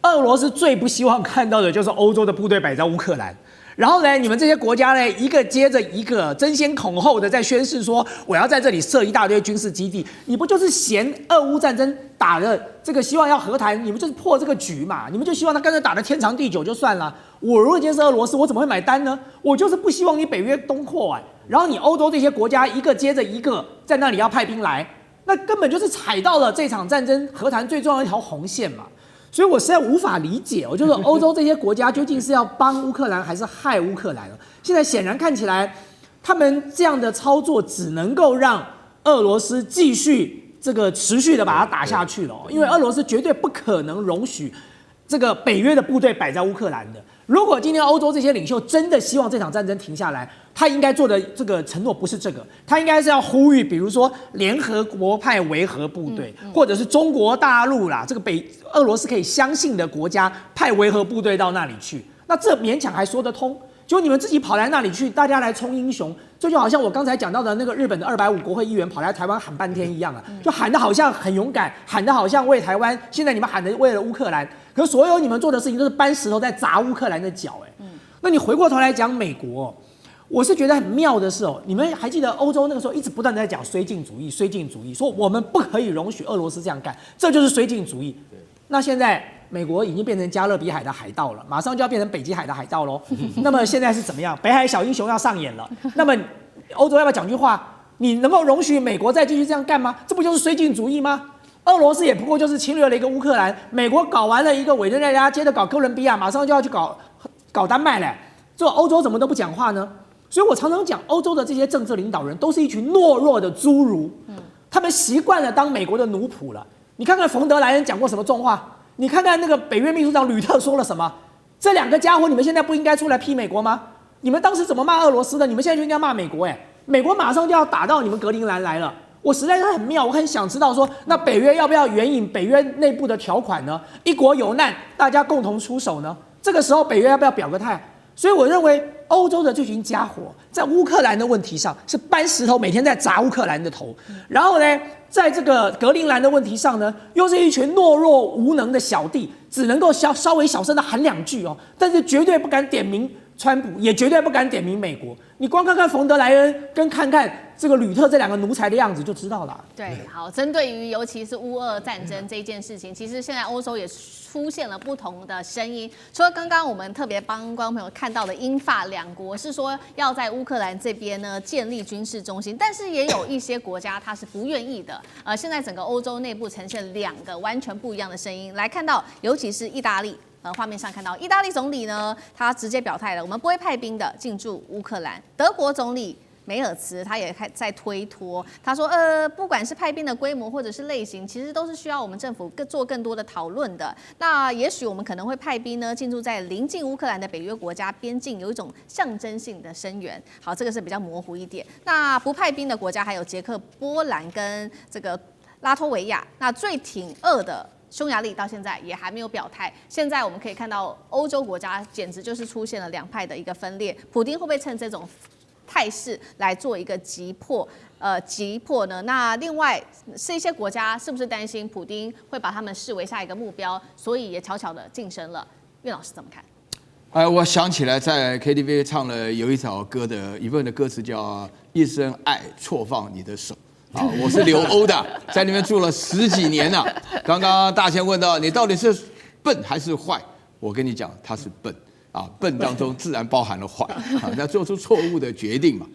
俄罗斯最不希望看到的就是欧洲的部队摆在乌克兰。然后呢，你们这些国家呢，一个接着一个争先恐后的在宣誓说，我要在这里设一大堆军事基地，你不就是嫌俄乌战争打的这个希望要和谈，你们就是破这个局嘛？你们就希望他干脆打得天长地久就算了。我如果今天是俄罗斯，我怎么会买单呢？我就是不希望你北约东扩然后你欧洲这些国家一个接着一个在那里要派兵来，那根本就是踩到了这场战争和谈最重要的一条红线嘛。所以我实在无法理解，我就是欧洲这些国家究竟是要帮乌克兰还是害乌克兰了？现在显然看起来，他们这样的操作只能够让俄罗斯继续这个持续的把它打下去了，因为俄罗斯绝对不可能容许这个北约的部队摆在乌克兰的。如果今天欧洲这些领袖真的希望这场战争停下来，他应该做的这个承诺不是这个，他应该是要呼吁，比如说联合国派维和部队，或者是中国大陆啦，这个俄罗斯可以相信的国家派维和部队到那里去，那这勉强还说得通。就你们自己跑来那里去，大家来冲英雄，这就好像我刚才讲到的那个日本的250国会议员跑来台湾喊半天一样啊，就喊得好像很勇敢，喊得好像为台湾，现在你们喊的为了乌克兰，可是所有你们做的事情都是搬石头在砸乌克兰的脚，那你回过头来讲美国，我是觉得很妙的是你们还记得欧洲那个时候一直不断的在讲绥靖主义，绥靖主义，说我们不可以容许俄罗斯这样干，这就是绥靖主义。那现在美国已经变成加勒比海的海盗了，马上就要变成北极海的海盗喽。那么现在是怎么样？北海小英雄要上演了。那么欧洲要不要讲句话？你能够容许美国再继续这样干吗？这不就是绥靖主义吗？俄罗斯也不过就是侵略了一个乌克兰，美国搞完了一个委内瑞拉，接着搞哥伦比亚，马上就要去搞丹麦了。这欧洲怎么都不讲话呢？所以我常常讲，欧洲的这些政治领导人都是一群懦弱的侏儒，他们习惯了当美国的奴仆了。你看看冯德莱恩讲过什么重话？你看看那个北约秘书长吕特说了什么？这两个家伙，你们现在不应该出来批美国吗？你们当时怎么骂俄罗斯的？你们现在就应该骂美国。美国马上就要打到你们格陵兰来了。我实在是很妙，我很想知道说，那北约要不要援引北约内部的条款呢？一国有难，大家共同出手呢？这个时候北约要不要表个态？所以我认为欧洲的这群家伙在乌克兰的问题上是搬石头，每天在砸乌克兰的头，然后呢，在这个格陵兰的问题上呢，又是一群懦弱无能的小弟，只能够稍微小声的喊两句但是绝对不敢点名川普，也绝对不敢点名美国。你光看看冯德莱恩跟看看这个吕特这两个奴才的样子就知道了。对，好，针对于尤其是乌俄战争这件事情，其实现在欧洲也出现了不同的声音。除了刚刚我们特别帮观众朋友看到的英法两国是说要在乌克兰这边呢建立军事中心，但是也有一些国家它是不愿意的。现在整个欧洲内部呈现两个完全不一样的声音。来看到，尤其是意大利。画面上看到，意大利总理呢，他直接表态了，我们不会派兵的进驻乌克兰。德国总理梅尔茨他也在推脱，他说，不管是派兵的规模或者是类型，其实都是需要我们政府做更多的讨论的。那也许我们可能会派兵呢进驻在临近乌克兰的北约国家边境，有一种象征性的声援。好，这个是比较模糊一点。那不派兵的国家还有捷克、波兰跟这个拉脱维亚。那最挺俄的匈牙利到现在也还没有表态。现在我们可以看到，欧洲国家简直就是出现了两派的一个分裂。普丁会不会趁这种态势来做一个急迫呢？那另外是一些国家是不是担心普丁会把他们视为下一个目标，所以也悄悄的晋升了？苑老师怎么看？我想起来在 KTV 唱了有一首歌的一部分的歌词叫“一生爱错放你的手”。我是留欧的，在那边住了10几年了。刚刚大仙问到你到底是笨还是坏，我跟你讲，他是笨笨当中自然包含了坏那做出错误的决定嘛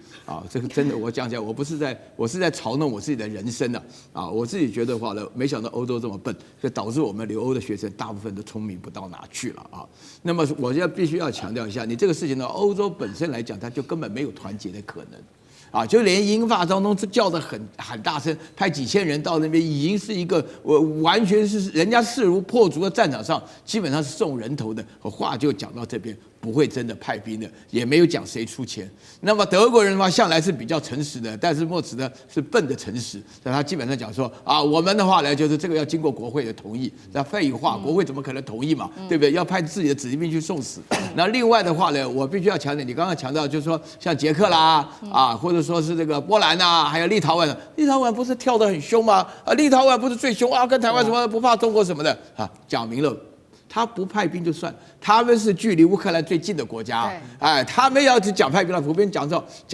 这个真的我讲起来，我是在嘲弄我自己的人生我自己觉得话呢，没想到欧洲这么笨，就导致我们留欧的学生大部分都聪明不到哪去了那么我现在必须要强调一下，你这个事情呢，欧洲本身来讲，它就根本没有团结的可能。就连英法当中叫得很大声，派几千人到那边，已经是一个完全是人家势如破竹的战场上，基本上是送人头的。话就讲到这边，不会真的派兵的，也没有讲谁出钱。那么德国人的话，向来是比较诚实的，但是莫茨呢是笨的诚实，所以他基本上讲说我们的话呢，就是这个要经过国会的同意。那废话，国会怎么可能同意嘛？对不对？要派自己的子弟兵去送死。那另外的话呢，我必须要强调，你刚刚强调就是说，像捷克啦或者说是这个波兰还有立陶宛，立陶宛不是跳得很凶吗？立陶宛不是最凶跟台湾什么不怕中国什么的讲明了。他不派兵就算，他们是距离乌克兰最近的国家，他们要去讲派兵了。普遍讲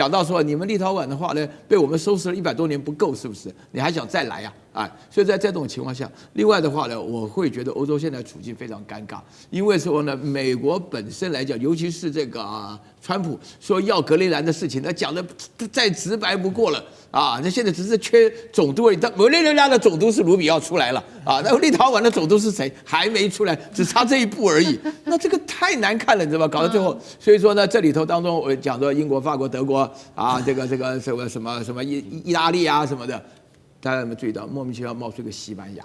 到说，你们立陶宛的话呢，被我们收拾了100多年不够，是不是？你还想再来所以在这种情况下，另外的话呢，我会觉得欧洲现在处境非常尴尬，因为说呢，美国本身来讲，尤其是这个川普说要格陵兰的事情，他讲的再直白不过了那现在只是缺总督而已，但委内瑞拉的总督是卢比奥出来了那立陶宛的总督是谁？还没出来，只差这一步而已。那这个太难看了，你知道吗？搞到最后，所以说呢，这里头当中我讲说英国、法国、德国这个什么意大利什么的。大家有没有注意到，莫名其妙冒出一个西班牙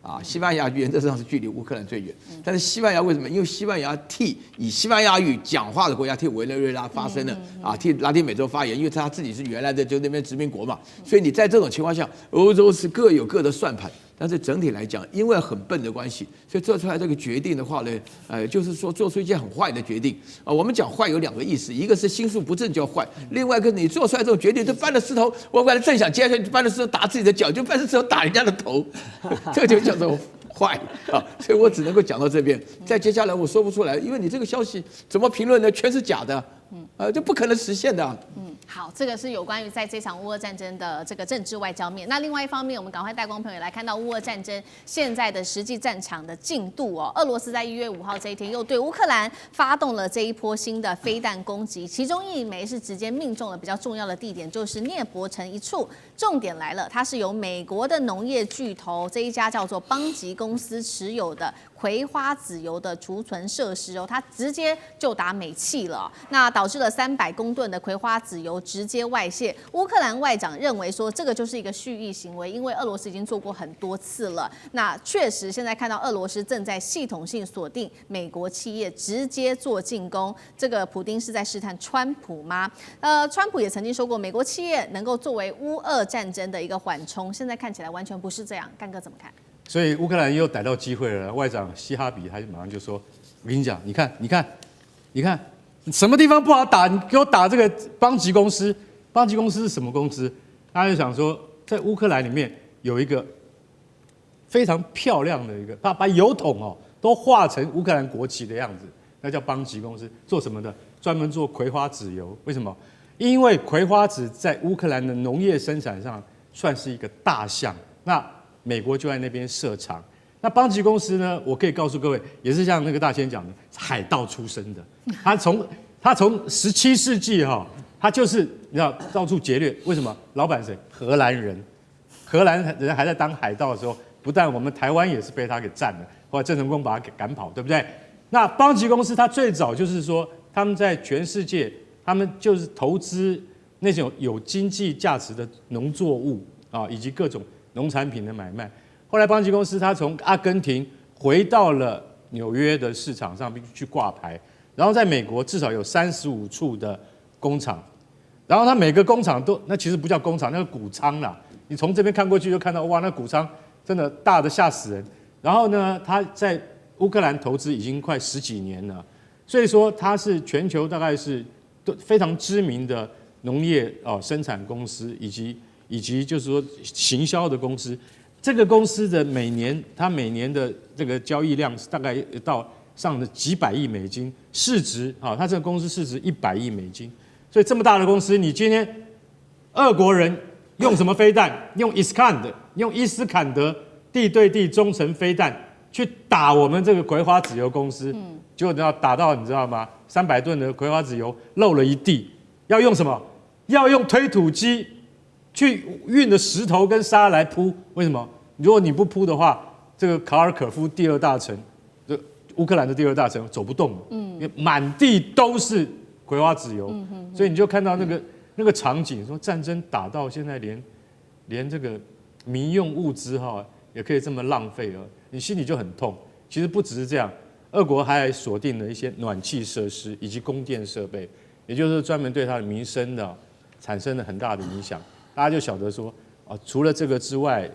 啊，西班牙原则上是距离乌克兰最远，但是西班牙为什么？因为西班牙替以西班牙语讲话的国家替委内瑞拉发声了啊，替拉丁美洲发言，因为他自己是原来的就那边殖民国嘛，所以你在这种情况下，欧洲是各有各的算盘。但是整体来讲，因为很笨的关系，所以做出来这个决定的话呢，就是说做出一件很坏的决定啊。我们讲坏有2个意思，一个是心术不正叫坏，另外一个你做出来这种决定，就搬了石头，我本来正想接下去搬了石头打自己的脚，就搬了石头打人家的头，这就叫做坏啊。所以我只能够讲到这边，再接下来我说不出来，因为你这个消息怎么评论呢？全是假的，就不可能实现的。好，这个是有关于在这场乌俄战争的这个政治外交面。那另外一方面，我们赶快带光朋友来看到乌俄战争现在的实际战场的进度哦。俄罗斯在1月5号这一天又对乌克兰发动了这一波新的飞弹攻击，其中1枚是直接命中了比较重要的地点，就是涅伯城一处。重点来了，它是由美国的农业巨头这一家叫做邦吉公司持有的葵花籽油的储存设施哦，它直接就打美气了，那导致了300公吨的葵花籽油直接外泄。乌克兰外长认为说，这个就是一个蓄意行为，因为俄罗斯已经做过很多次了。那确实现在看到俄罗斯正在系统性锁定美国企业，直接做进攻。这个普丁是在试探川普吗？川普也曾经说过，美国企业能够作为乌俄战争的一个缓冲，现在看起来完全不是这样。干哥怎么看？所以乌克兰又逮到机会了，外长西哈比他马上就说：“我跟你讲，你看，什么地方不好打，你给我打这个邦吉公司。邦吉公司是什么公司？他就想说，在乌克兰里面有一个非常漂亮的一个，把油桶都画成乌克兰国旗的样子，那叫邦吉公司。做什么的？专门做葵花籽油。为什么？因为葵花籽在乌克兰的农业生产上算是一个大项。那美国就在那边设厂。那邦吉公司呢？我可以告诉各位，也是像那个大仙讲的，海盗出身的。他从17世纪他就是你知道到处劫掠。为什么？老板谁？荷兰人。荷兰人还在当海盗的时候，不但我们台湾也是被他给占了，后来郑成功把他给赶跑，对不对？那邦吉公司它最早就是说，他们在全世界，他们就是投资那种有经济价值的农作物以及各种农产品的买卖。后来邦吉公司它从阿根廷回到了纽约的市场上去挂牌，然后在美国至少有35处的工厂，然后它每个工厂都那其实不叫工厂，那个谷仓啦。你从这边看过去就看到哇，那谷仓真的大的吓死人。然后呢，它在乌克兰投资已经快10几年了，所以说它是全球大概是非常知名的农业生产公司，以及就是说行销的公司。这个公司的每年的这个交易量是大概到上了几百亿美金，市值它这个公司市值100亿美金。所以这么大的公司，你今天俄国人用什么飞弹？用伊斯坎德地对地中程飞弹去打我们这个葵花籽油公司，结果你要打到你知道吗？300吨的葵花籽油漏了一地，要用什么？要用推土机去运的石头跟沙来铺。为什么？如果你不铺的话，这个卡尔可夫第2大城，乌克兰的第2大城走不动了，因为满地都是葵花籽油，所以你就看到那个场景，说战争打到现在连这个民用物资也可以这么浪费了，你心里就很痛。其实不只是这样，俄国还锁定了一些暖气设施以及供电设备，也就是专门对它的民生产生了很大的影响。大家就晓得说除了这个之外，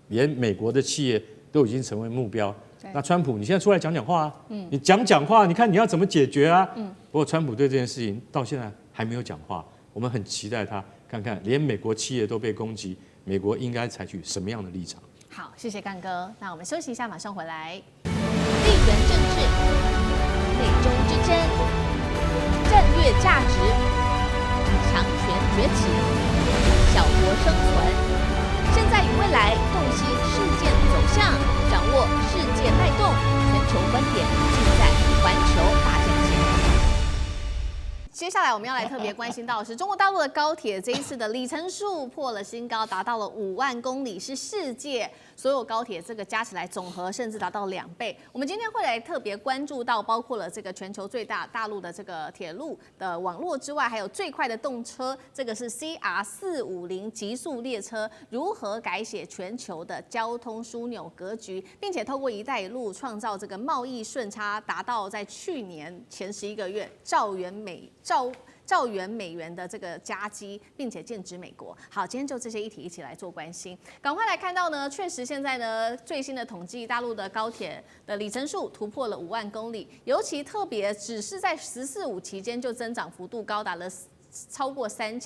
连美国的企业都已经成为目标。那川普，你现在出来讲话啊，你讲话，你看你要怎么解决啊？不过川普对这件事情到现在还没有讲话，我们很期待他看看，连美国企业都被攻击，美国应该采取什么样的立场？好，谢谢干哥。那我们休息一下，马上回来。地缘政治、美中之争、战略价值、强权崛起、小国生存。现在与未来洞悉事件走向，掌握世界脉动，全球观点尽在环球大战线。接下来我们要来特别关心到的是中国大陆的高铁这一次的里程数破了新高，达到了5万公里，是世界所有高铁这个加起来总和甚至达到2倍。我们今天会来特别关注到，包括了这个全球最大大陆的这个铁路的网络之外，还有最快的动车，这个是 CR450极速列车如何改写全球的交通枢纽格局，并且透过“一带一路”创造这个贸易顺差，达到在去年前11个月兆元美元的这个佳绩，并且剑指美国。好，今天就这些议题一起来做关心。赶快来看到呢，确实现在呢最新的统计，大陆的高铁的里程数突破了5万公里，尤其特别只是在14-15期间就增长幅度高达了超过30%，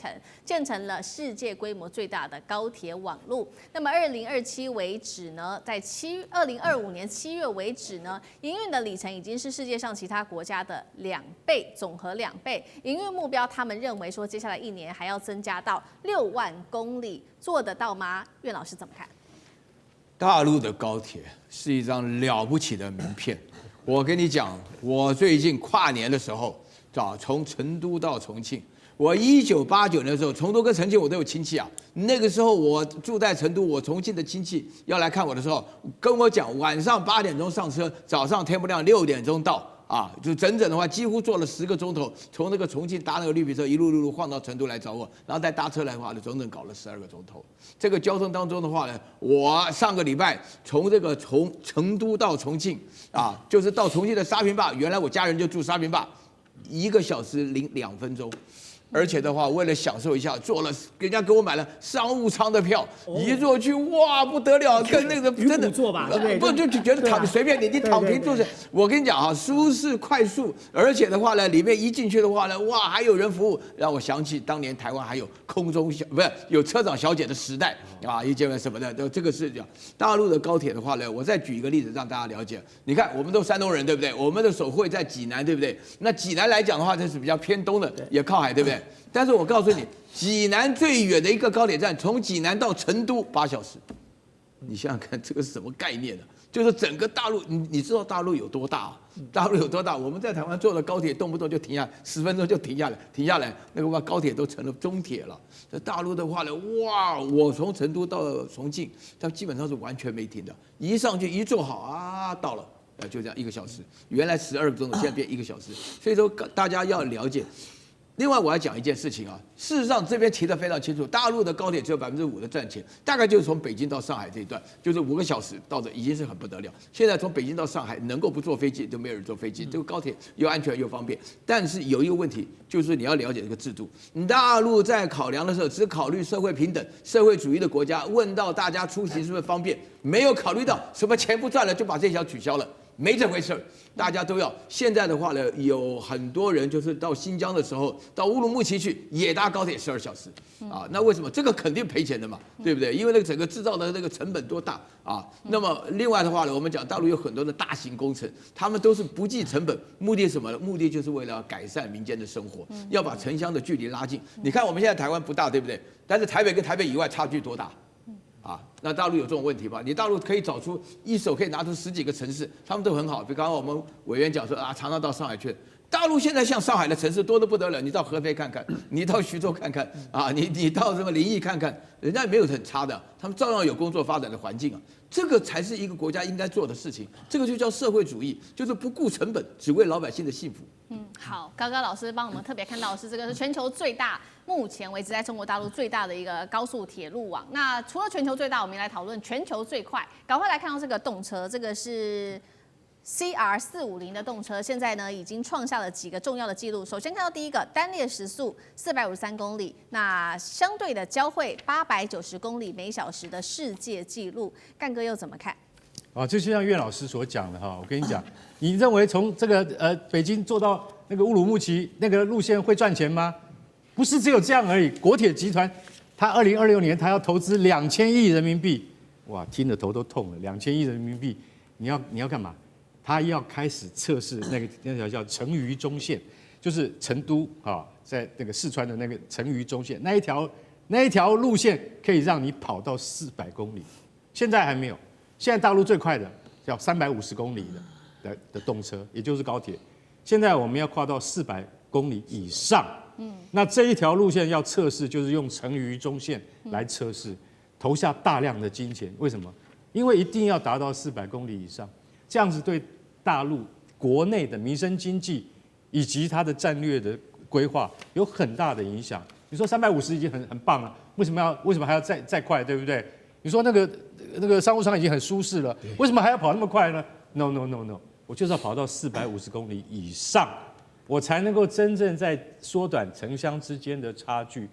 建成了世界规模最大的高铁网路。那么2027为止呢，在2025年7月为止呢，营运的里程已经是世界上其他国家的2倍，总和2倍。营运目标，他们认为说接下来1年还要增加到6万公里，做得到吗？苑老师怎么看？大陆的高铁是一张了不起的名片。我跟你讲，我最近跨年的时候，从成都到重庆。我1989年的时候，成都跟重庆我都有亲戚啊。那个时候我住在成都，我重庆的亲戚要来看我的时候，跟我讲晚上8点钟上车，早上天不亮6点钟到啊，就整整的话几乎坐了10个钟头，从那个重庆搭那个绿皮车一路晃到成都来找我，然后再搭车来的话呢，整整搞了12个钟头。这个交通当中的话呢，我上个礼拜从成都到重庆啊，就是到重庆的沙坪坝，原来我家人就住沙坪坝，1个小时零2分钟。而且的话，为了享受一下，人家给我买了商务舱的票，一坐去哇不得了，跟那个真的坐吧，对不对？不就觉得躺随便你躺平坐着。我跟你讲啊，舒适快速，而且的话呢，里面一进去的话呢，哇还有人服务，让我想起当年台湾还有有车长小姐的时代啊，一见什么的，这个是讲大陆的高铁的话呢，我再举一个例子让大家了解。你看，我们都山东人对不对？我们的首会在济南对不对？那济南来讲的话，这是比较偏东的，也靠海对不对？但是我告诉你，济南最远的一个高铁站，从济南到成都8小时。你想想看，这个是什么概念呢？就是整个大陆，你知道大陆有多大啊？大陆有多大？我们在台湾坐的高铁，动不动就停下来，10分钟就停下来，那个高铁都成了中铁了。在大陆的话呢，哇，我从成都到重庆，它基本上是完全没停的，一上去一坐好啊，到了。就这样1个小时，原来12个钟头，现在变1个小时。所以说大家要了解。另外我要讲一件事情啊，事实上这边提得非常清楚，大陆的高铁只有5%的赚钱，大概就是从北京到上海这一段，就是5个小时到的已经是很不得了。现在从北京到上海能够不坐飞机都没有人坐飞机，这个高铁又安全又方便。但是有一个问题，就是你要了解这个制度。大陆在考量的时候只考虑社会平等、社会主义的国家，问到大家出行是不是方便，没有考虑到什么钱不赚了就把这条取消了。没这回事儿，大家都要。现在的话呢，有很多人就是到新疆的时候，到乌鲁木齐去也搭高铁12小时啊。那为什么？这个肯定赔钱的嘛，对不对？因为那个整个制造的那个成本多大啊。那么另外的话呢，我们讲大陆有很多的大型工程，他们都是不计成本，目的是什么呢？目的就是为了改善民间的生活，要把城乡的距离拉近。你看我们现在台湾不大，对不对？但是台北跟台北以外差距多大？啊，那大陆有这种问题吗？你大陆可以找出一手可以拿出10几个城市，他们都很好。比刚刚我们委员讲说啊，常常到上海去。大陆现在像上海的城市多得不得了，你到合肥看看，你到徐州看看啊，你到什么临沂看看，人家没有很差的，他们照样有工作发展的环境啊。这个才是一个国家应该做的事情，这个就叫社会主义，就是不顾成本，只为老百姓的幸福。好，高高老师帮我们特别看到的是，这个是全球最大，目前为止在中国大陆最大的一个高速铁路网。那除了全球最大，我们来讨论全球最快。赶快来看到这个动车，这个是CR450的动车，现在呢已经创下了几个重要的记录。首先看到第一个，单列时速453公里，那相对的交汇890公里每小时的世界纪录。干哥又怎么看？啊，就像岳老师所讲的哈，我跟你讲，你认为从这个北京坐到那个乌鲁木齐那个路线会赚钱吗？不是只有这样而已。国铁集团，它2026年它要投资2000亿人民币，哇，听得头都痛了。2000亿人民币，你要干嘛？它要开始测试那条叫成渝中线，就是成都啊，在那个四川的那个成渝中线那一条路线可以让你跑到400公里，现在还没有。现在大陆最快的叫350公里的动车，也就是高铁。现在我们要跨到400公里以上，那这一条路线要测试，就是用成渝中线来测试，投下大量的金钱。为什么？因为一定要达到400公里以上，这样子对大陆国内的民生经济以及它的战略的规划有很大的影响。你说350已经很棒了，为什么还要再快，对不对？你说那个商务舱已经很舒适了，为什么还要跑那么快呢 ？No， 我就是要跑到450公里以上，我才能够真正在缩短城乡之间的差距。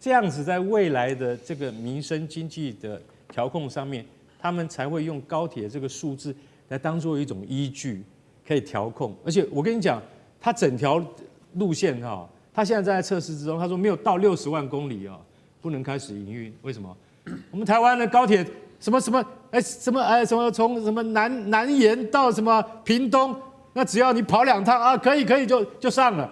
这样子，在未来的这个民生经济的调控上面，他们才会用高铁这个数字来当做一种依据，可以调控。而且我跟你讲，它整条路线哈，它现在在测试之中，他说没有到60万公里啊，不能开始营运。为什么？我们台湾的高铁什么从什么南延到什么屏东，那只要你跑2趟啊，可以就上了。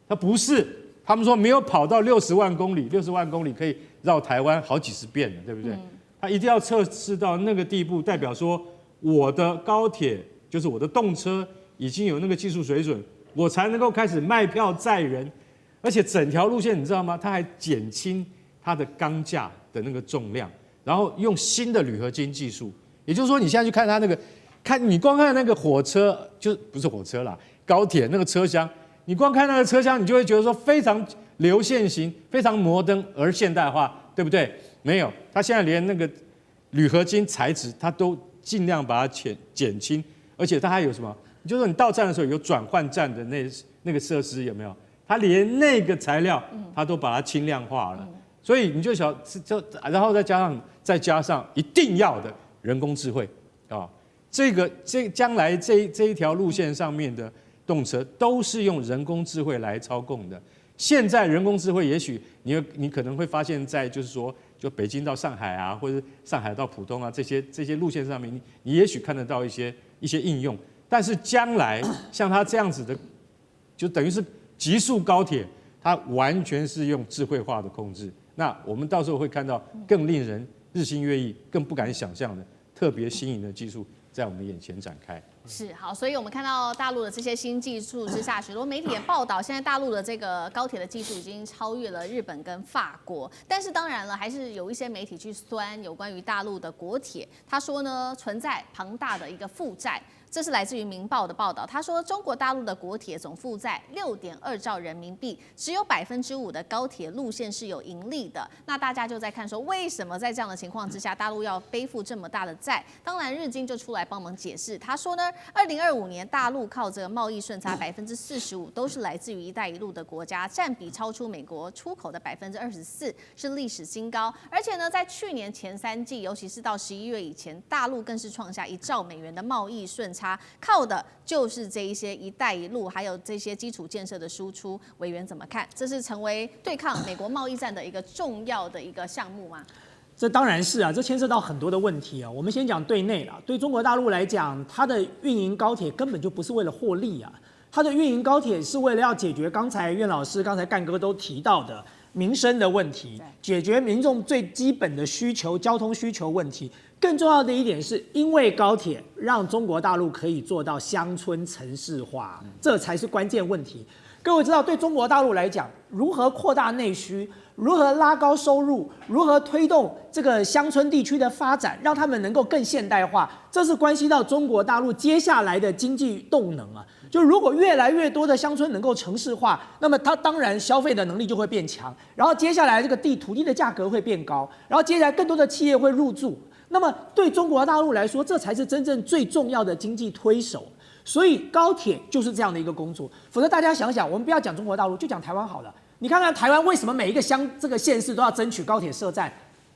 它不是，他们说没有跑到60万公里，60万公里可以绕台湾好几10遍了，对不对？它一定要测试到那个地步，代表说我的高铁就是我的动车已经有那个技术水准，我才能够开始卖票载人。而且整条路线你知道吗？它还减轻它的钢架的那个重量。然后用新的铝合金技术，也就是说，你现在去看它那个，你光看那个火车，就不是火车啦，高铁那个车厢，你光看那个车厢，你就会觉得说非常流线型，非常摩登而现代化，对不对？没有，它现在连那个铝合金材质，它都尽量把它减轻，而且它还有什么？就是说你到站的时候有转换站的那个设施有没有？它连那个材料，它都把它轻量化了。所以你就然后再加上一定要的人工智慧啊，将来这一条路线上面的动车都是用人工智慧来操控的。现在人工智慧也许你可能会发现，在就是说就北京到上海啊，或者上海到浦东啊这些路线上面，你也许看得到一些应用，但是将来像它这样子的，就等于是极速高铁，它完全是用智慧化的控制。那我们到时候会看到更令人日新月异、更不敢想象的特别新颖的技术在我们眼前展开。是好，所以我们看到大陆的这些新技术之下，许多媒体也报道，现在大陆的这个高铁的技术已经超越了日本跟法国。但是当然了，还是有一些媒体去酸有关于大陆的国铁，他说呢存在庞大的一个负债。这是来自于《明报》的报道，他说中国大陆的国铁总负债6.2兆人民币，只有5%的高铁路线是有盈利的。那大家就在看说，为什么在这样的情况之下，大陆要背负这么大的债？当然，日经就出来帮忙解释，他说呢，2025年大陆靠着贸易顺差45%都是来自于“一带一路”的国家，占比超出美国出口的24%，是历史新高。而且呢，在去年前3季，尤其是到11月以前，大陆更是创下1兆美元的贸易顺差。靠的就是这一些“一带一路”，还有这些基础建设的输出。委员怎么看？这是成为对抗美国贸易战的一个重要的一个项目吗？这当然是啊，这牵涉到很多的问题啊。我们先讲对内啦，对中国大陆来讲，它的运营高铁根本就不是为了获利啊，它的运营高铁是为了要解决刚才苑老师、刚才干哥都提到的民生的问题，解决民众最基本的需求、交通需求问题。更重要的一点是，因为高铁让中国大陆可以做到乡村城市化，这才是关键问题。各位知道，对中国大陆来讲，如何扩大内需，如何拉高收入，如何推动这个乡村地区的发展，让他们能够更现代化，这是关系到中国大陆接下来的经济动能啊。就如果越来越多的乡村能够城市化，那么它当然消费的能力就会变强，然后接下来这个土地的价格会变高，然后接下来更多的企业会入驻。那么对中国大陆来说，这才是真正最重要的经济推手。所以高铁就是这样的一个工作。否则大家想想，我们不要讲中国大陆，就讲台湾好了。你看看台湾为什么每一个这个县市都要争取高铁设站？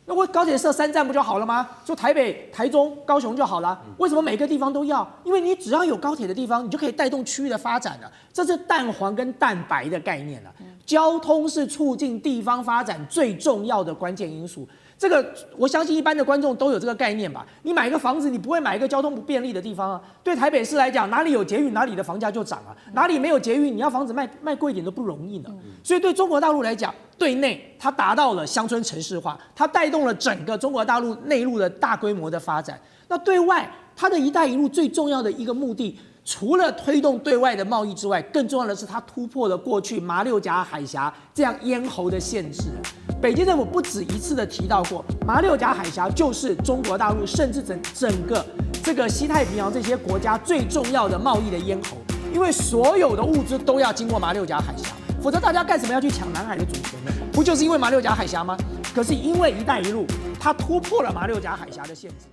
那我高铁设3站不就好了吗？就台北、台中、高雄就好了。为什么每个地方都要？因为你只要有高铁的地方，你就可以带动区域的发展了。这是蛋黄跟蛋白的概念了。交通是促进地方发展最重要的关键因素。这个我相信一般的观众都有这个概念吧？你买一个房子，你不会买一个交通不便利的地方啊。对台北市来讲，哪里有捷运，哪里的房价就涨啊；哪里没有捷运，你要房子卖贵一点都不容易呢。所以对中国大陆来讲，对内它达到了乡村城市化，它带动了整个中国大陆内陆的大规模的发展。那对外，它的一带一路最重要的一个目的，除了推动对外的贸易之外，更重要的是它突破了过去马六甲海峡这样咽喉的限制。北京政府不止一次的提到过，马六甲海峡就是中国大陆甚至整个这个西太平洋这些国家最重要的贸易的咽喉，因为所有的物资都要经过马六甲海峡，否则大家干什么要去抢南海的主权呢？不就是因为马六甲海峡吗？可是因为“一带一路”，它突破了马六甲海峡的限制。